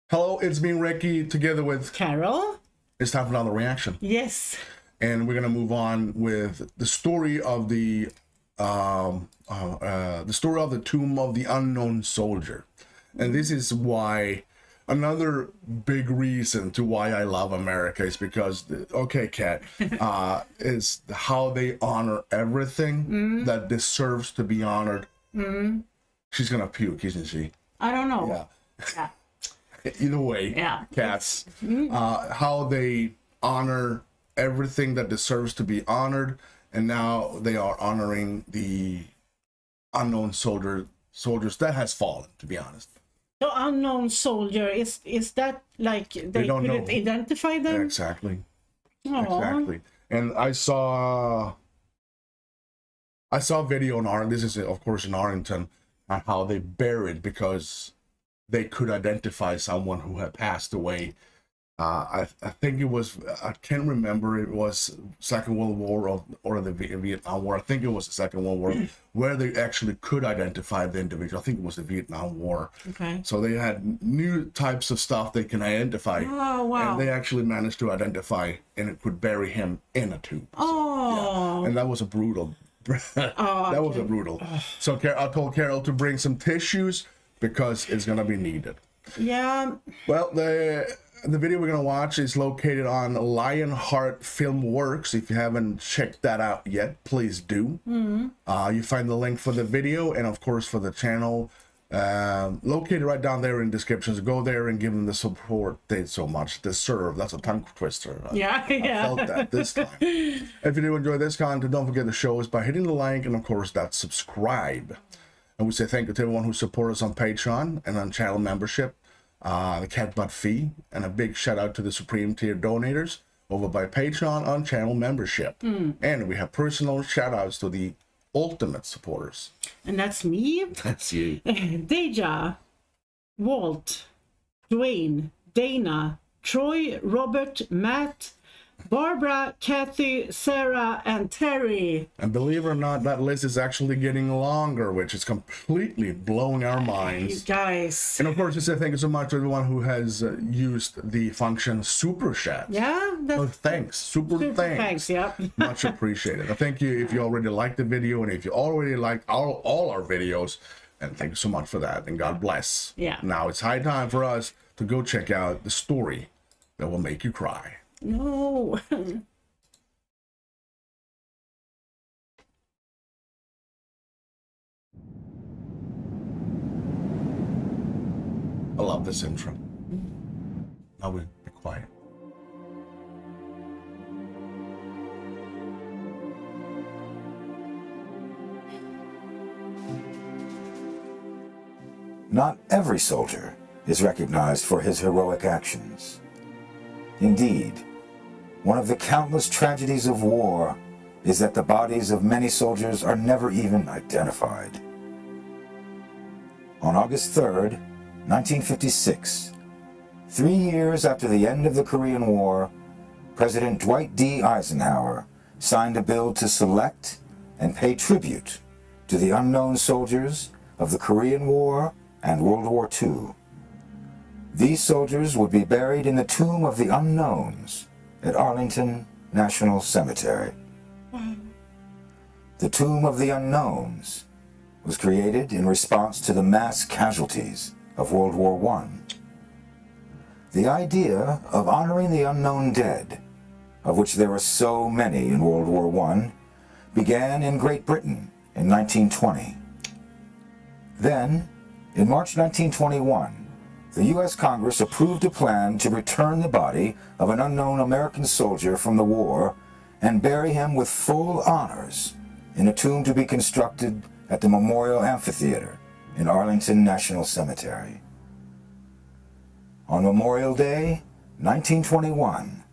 Hello, it's me, Recky, together with Carol. It's time for another reaction. Yes. And we're gonna move on with the story of the story of the tomb of the unknown soldier. And this is why another big reason to why I love America is because, okay, Kat, is how they honor everything that deserves to be honored. She's gonna puke, isn't she? I don't know. Yeah. Either way, Yeah. Cats, how they honor everything that deserves to be honored, and now they are honoring the unknown soldiers that has fallen, to be honest. The unknown soldier, is that like they don't couldn't know. identify them? Exactly. Aww. Exactly. And I saw a video on this is of course in Arlington, on how they buried because they could identify someone who had passed away. I think it was, I can't remember, it was Second World War or the Vietnam War. I think it was the Second World War, where they actually could identify the individual. I think it was the Vietnam War. Okay. So they had new types of stuff they can identify. Oh, wow. And they actually managed to identify, and it could bury him in a tomb. Oh. Yeah. And that was a brutal, that was a brutal. So I told Carol to bring some tissues because it's gonna be needed. Yeah. Well, the video we're gonna watch is located on Lionheart Film Works. If you haven't checked that out yet, please do. You find the link for the video and of course for the channel located right down there in descriptions. Go there and give them the support they so much deserve. That's a tongue twister. Yeah. I felt that this time. If you do enjoy this content, don't forget to show us by hitting the like and of course that subscribe. And we say thank you to everyone who supports us on Patreon and on channel membership, the Cat Butt Fee, and a big shout out to the Supreme Tier donators over by Patreon on channel membership. And we have personal shout outs to the ultimate supporters. And that's me. That's you. Deja, Walt, Dwayne, Dana, Troy, Robert, Matt, Barbara, Kathy, Sarah, and Terry. And believe it or not, that list is actually getting longer, which is completely blowing our minds. You guys. And of course, I say thank you so much to everyone who has used the function Super Chat. Yeah. Oh, thanks. Super thanks. Yeah. Much appreciated. I thank you if you already liked the video, and if you already liked all our videos, and thank you so much for that, and God bless. Yeah. Now it's high time for us to go check out the story that will make you cry. No. I love this intro. Now we be quiet. Not every soldier is recognized for his heroic actions. Indeed, one of the countless tragedies of war is that the bodies of many soldiers are never even identified. On August 3rd, 1956, 3 years after the end of the Korean War, President Dwight D. Eisenhower signed a bill to select and pay tribute to the unknown soldiers of the Korean War and World War II. These soldiers would be buried in the Tomb of the Unknowns at Arlington National Cemetery. The Tomb of the Unknowns was created in response to the mass casualties of World War I. The idea of honoring the unknown dead, of which there were so many in World War I, began in Great Britain in 1920. Then, in March 1921, the U.S. Congress approved a plan to return the body of an unknown American soldier from the war and bury him with full honors in a tomb to be constructed at the Memorial Amphitheater in Arlington National Cemetery. On Memorial Day, 1921,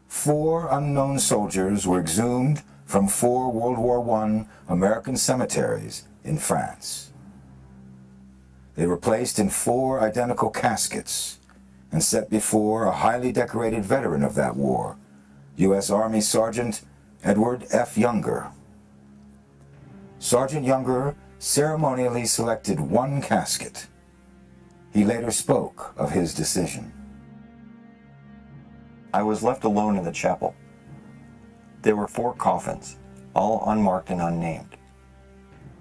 4 unknown soldiers were exhumed from 4 World War I American cemeteries in France. They were placed in 4 identical caskets and set before a highly decorated veteran of that war, U.S. Army Sergeant Edward F. Younger. Sergeant Younger ceremonially selected 1 casket He later spoke of his decision. I was left alone in the chapel. There were 4 coffins, all unmarked and unnamed.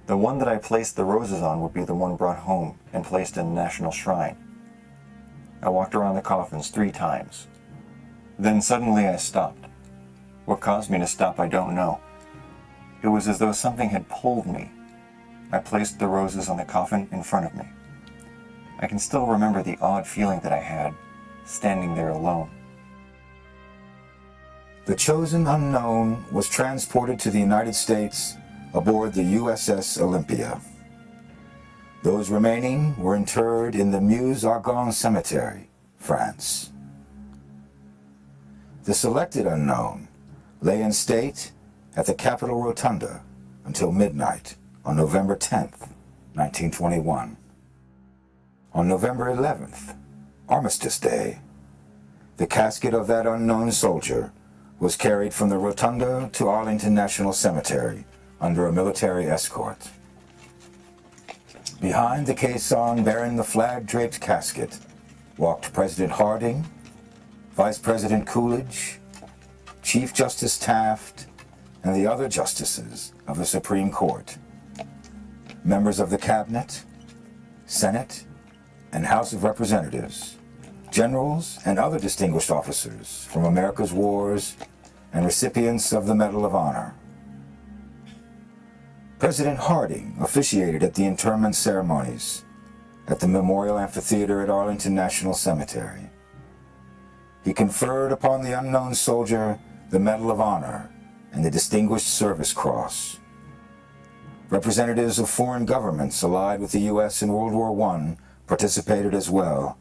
The one that I placed the roses on would be the one brought home and placed in the National Shrine. I walked around the coffins 3 times. Then suddenly I stopped. What caused me to stop, I don't know. It was as though something had pulled me. I placed the roses on the coffin in front of me. I can still remember the odd feeling that I had, standing there alone. The chosen unknown was transported to the United States aboard the USS Olympia. Those remaining were interred in the Meuse-Argonne Cemetery, France. The selected unknown lay in state at the Capitol Rotunda until midnight on November 10th, 1921. On November 11th, Armistice Day, the casket of that unknown soldier was carried from the Rotunda to Arlington National Cemetery under a military escort. Behind the caisson bearing the flag-draped casket walked President Harding, Vice President Coolidge, Chief Justice Taft, and the other justices of the Supreme Court, members of the Cabinet, Senate, and House of Representatives, generals and other distinguished officers from America's wars, and recipients of the Medal of Honor. President Harding officiated at the interment ceremonies at the Memorial Amphitheater at Arlington National Cemetery. He conferred upon the unknown soldier the Medal of Honor and the Distinguished Service Cross. Representatives of foreign governments allied with the U.S. in World War I participated as well,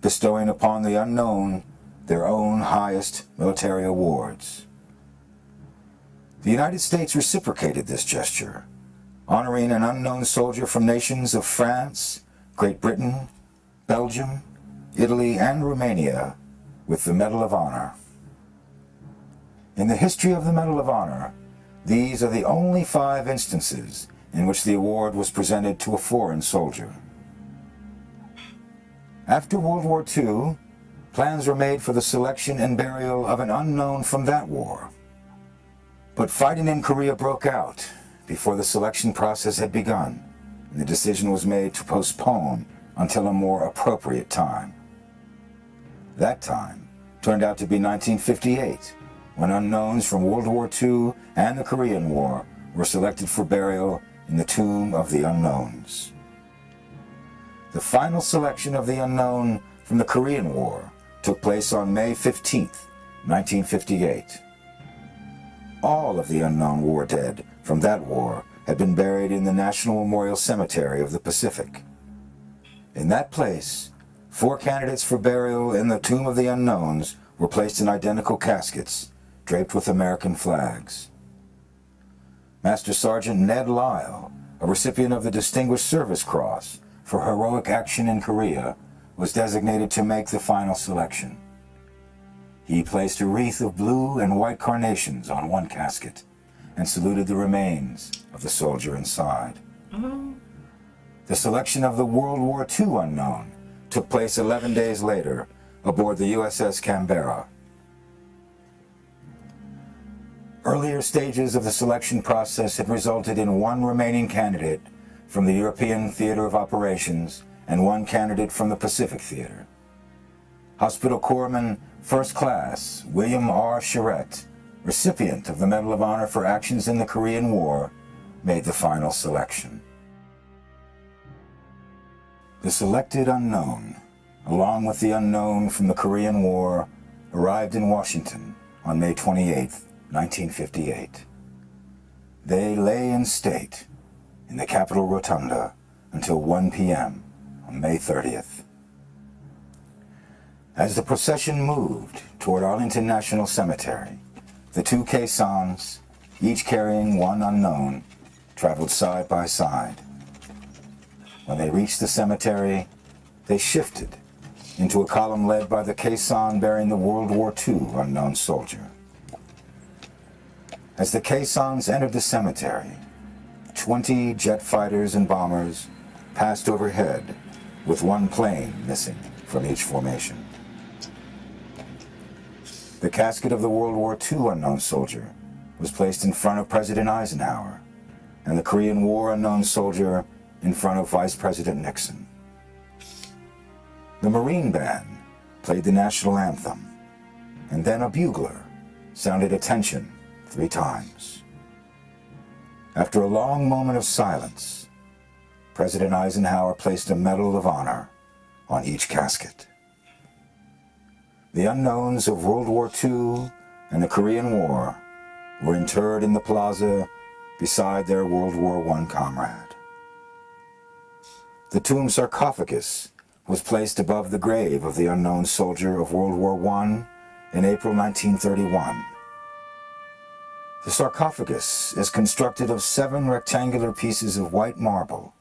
bestowing upon the unknown their own highest military awards. The United States reciprocated this gesture, honoring an unknown soldier from nations of France, Great Britain, Belgium, Italy, and Romania with the Medal of Honor. In the history of the Medal of Honor, these are the only 5 instances in which the award was presented to a foreign soldier. After World War II, plans were made for the selection and burial of an unknown from that war. But fighting in Korea broke out before the selection process had begun, and the decision was made to postpone until a more appropriate time. That time turned out to be 1958, when unknowns from World War II and the Korean War were selected for burial in the Tomb of the Unknowns. The final selection of the unknown from the Korean War took place on May 15th, 1958. All of the unknown war dead from that war had been buried in the National Memorial Cemetery of the Pacific. In that place, 4 candidates for burial in the Tomb of the Unknowns were placed in identical caskets, draped with American flags. Master Sergeant Ned Lyle, a recipient of the Distinguished Service Cross for heroic action in Korea, was designated to make the final selection. He placed a wreath of blue and white carnations on one casket and saluted the remains of the soldier inside. The selection of the World War II unknown took place 11 days later aboard the USS Canberra. Earlier stages of the selection process had resulted in 1 remaining candidate from the European Theater of Operations and 1 candidate from the Pacific Theater. Hospital Corpsman First Class William R. Charette, recipient of the Medal of Honor for actions in the Korean War, made the final selection. The selected unknown, along with the unknown from the Korean War, arrived in Washington on May 28, 1958. They lay in state in the Capitol Rotunda until 1 p.m. on May 30th. As the procession moved toward Arlington National Cemetery, the 2 caissons, each carrying 1 unknown, traveled side by side. When they reached the cemetery, they shifted into a column led by the caisson bearing the World War II unknown soldier. As the caissons entered the cemetery, 20 jet fighters and bombers passed overhead with one plane missing from each formation. The casket of the World War II unknown soldier was placed in front of President Eisenhower, and the Korean War unknown soldier in front of Vice President Nixon. The Marine Band played the national anthem, and then a bugler sounded attention 3 times. After a long moment of silence, President Eisenhower placed a Medal of Honor on each casket. The unknowns of World War II and the Korean War were interred in the plaza beside their World War I comrade. The tomb sarcophagus was placed above the grave of the unknown soldier of World War I in April 1931. The sarcophagus is constructed of 7 rectangular pieces of white marble,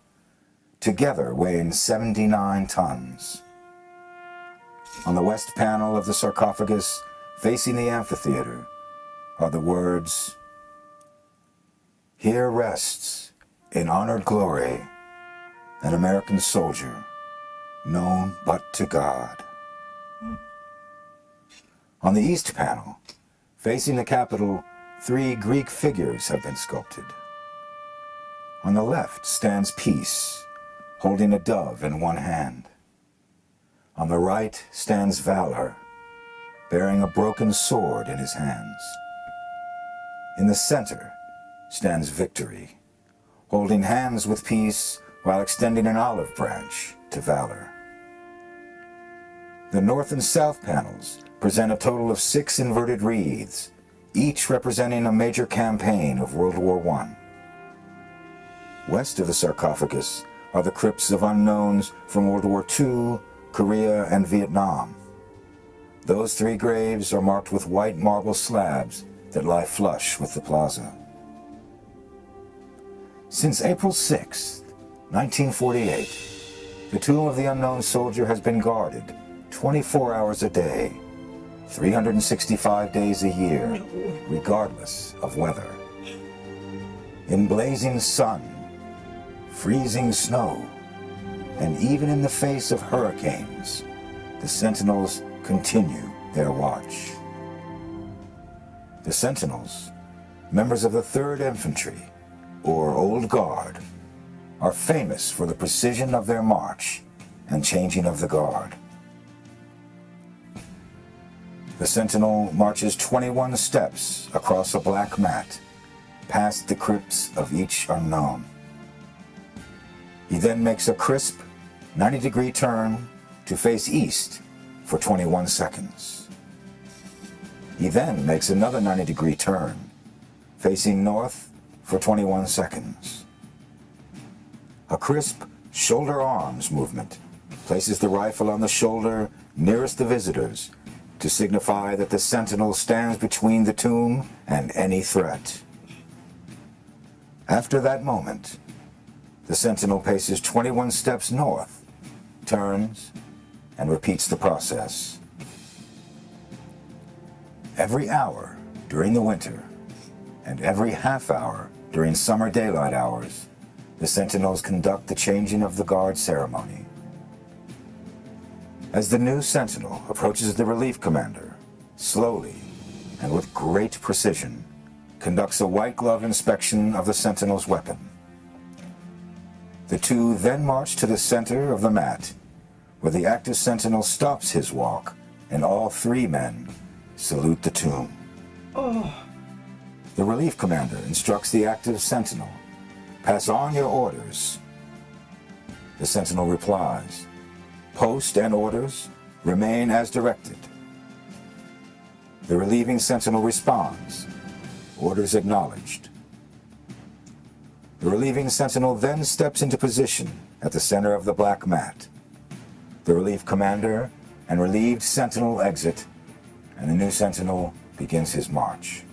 together weighing 79 tons. On the west panel of the sarcophagus, facing the amphitheater, are the words, "Here rests, in honored glory, an American soldier, known but to God." On the east panel, facing the Capitol, 3 Greek figures have been sculpted. On the left stands Peace, holding a dove in one hand. On the right stands Valor, bearing a broken sword in his hands. In the center stands Victory, holding hands with Peace while extending an olive branch to Valor. The north and south panels present a total of 6 inverted wreaths, each representing a major campaign of World War I. West of the sarcophagus are the crypts of unknowns from World War II, Korea, and Vietnam. Those 3 graves are marked with white marble slabs that lie flush with the plaza. Since April 6, 1948, the tomb of the unknown soldier has been guarded 24 hours a day, 365 days a year, regardless of weather. In blazing sun, freezing snow, and even in the face of hurricanes, the sentinels continue their watch. The sentinels, members of the 3rd Infantry, or Old Guard, are famous for the precision of their march and changing of the guard. The sentinel marches 21 steps across a black mat, past the crypts of each unknown. He then makes a crisp 90-degree turn to face east for 21 seconds. He then makes another 90-degree turn, facing north for 21 seconds. A crisp shoulder arms movement places the rifle on the shoulder nearest the visitors to signify that the sentinel stands between the tomb and any threat. After that moment, the sentinel paces 21 steps north, turns, and repeats the process. Every hour during the winter, and every half hour during summer daylight hours, the sentinels conduct the changing of the guard ceremony. As the new sentinel approaches the relief commander, slowly and with great precision, conducts a white glove inspection of the sentinel's weapon. The 2 then march to the center of the mat, where the active sentinel stops his walk, and all 3 men salute the tomb. The relief commander instructs the active sentinel, "Pass on your orders." The sentinel replies, "Post and orders remain as directed." The relieving sentinel responds, "Orders acknowledged." The relieving sentinel then steps into position at the center of the black mat. The relief commander and relieved sentinel exit, and the new sentinel begins his march.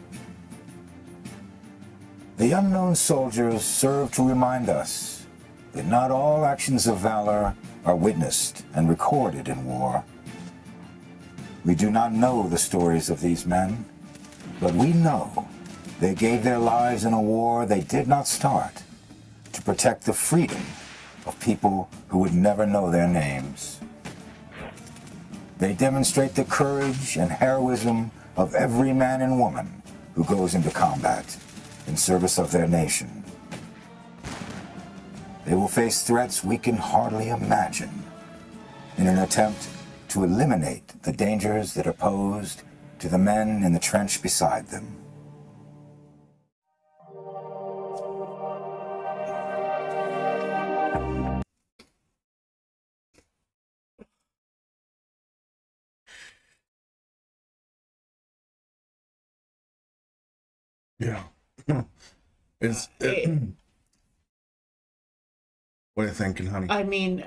The unknown soldiers serve to remind us that not all actions of valor are witnessed and recorded in war. We do not know the stories of these men, but we know they gave their lives in a war they did not start to protect the freedom of people who would never know their names. They demonstrate the courage and heroism of every man and woman who goes into combat in service of their nation. They will face threats we can hardly imagine in an attempt to eliminate the dangers that are posed to the men in the trench beside them. Yeah. It's what are you thinking, honey? I mean,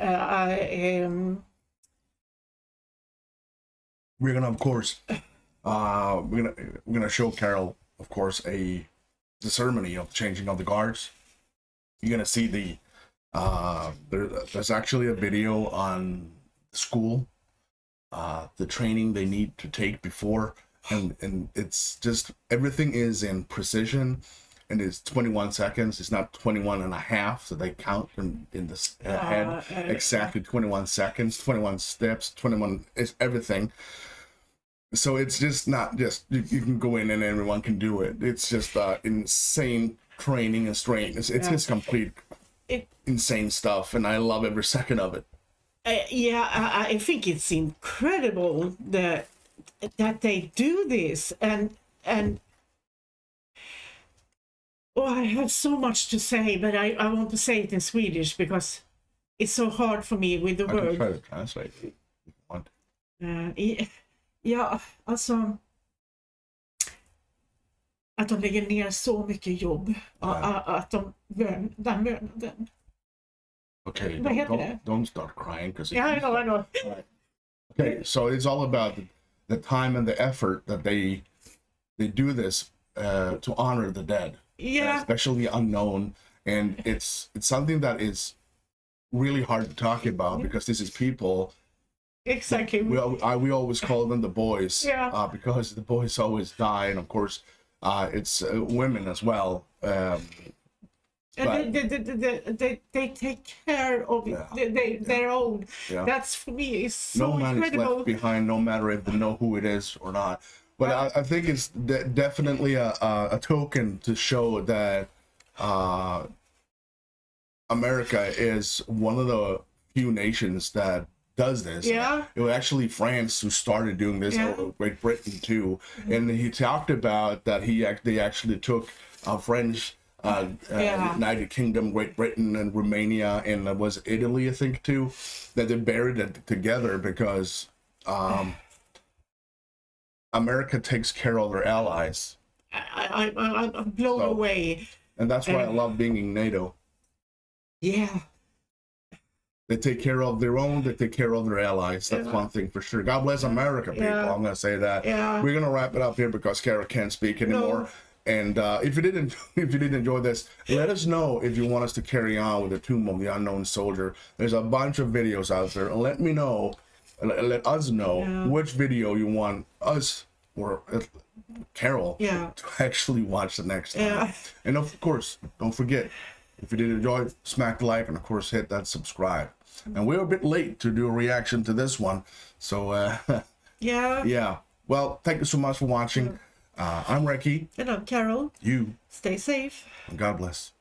We're gonna, of course, we're gonna show Carol, of course, the ceremony of changing of the guards. You're gonna see the there's actually a video on school, the training they need to take before, and it's just everything is in precision, and it's 21 seconds. It's not 21 and a half, so they count in the head exactly 21 seconds, 21 steps, 21 is everything. So it's just not just you can go in and everyone can do it. It's just insane training and strength. It's just complete insane stuff, and I love every second of it. I think it's incredible that they do this, and oh, I have so much to say, but I want to say it in Swedish because it's so hard for me with the I word. can try to translate if you want. Ja, alltså att de lägger ner så mycket jobb, att de den mördaren. Okay, Vad heter det? don't start crying because Yeah, I know. okay, so it's all about the time and the effort that they do this to honor the dead, especially unknown, and it's something that is really hard to talk about because this is people. Exactly. We always call them the boys, because the boys always die, and of course, it's women as well. And they take care of their own. Yeah. That's for me is so no man incredible. is left behind, no matter if they know who it is or not. But I think it's definitely a token to show that America is one of the few nations that does this. Yeah. It was actually France who started doing this, Great Britain too. And he talked about that they actually took French, United Kingdom, Great Britain, and Romania, and was Italy, I think, too, that they buried it together because America takes care of their allies. I'm blown away. And that's why I love being in NATO. Yeah. They take care of their own, they take care of their allies. That's one thing for sure. God bless America, people. I'm going to say that. Yeah. We're going to wrap it up here because Carol can't speak anymore. No. And if you did enjoy this, let us know if you want us to carry on with the Tomb of the Unknown Soldier. There's a bunch of videos out there. And let me know, let us know which video you want us or Carol to actually watch the next time. And of course, don't forget, if you did enjoy, smack the like, and of course hit that subscribe. And we're a bit late to do a reaction to this one, so yeah. Well, thank you so much for watching. I'm Recky. And I'm Carol. You. Stay safe. And God bless.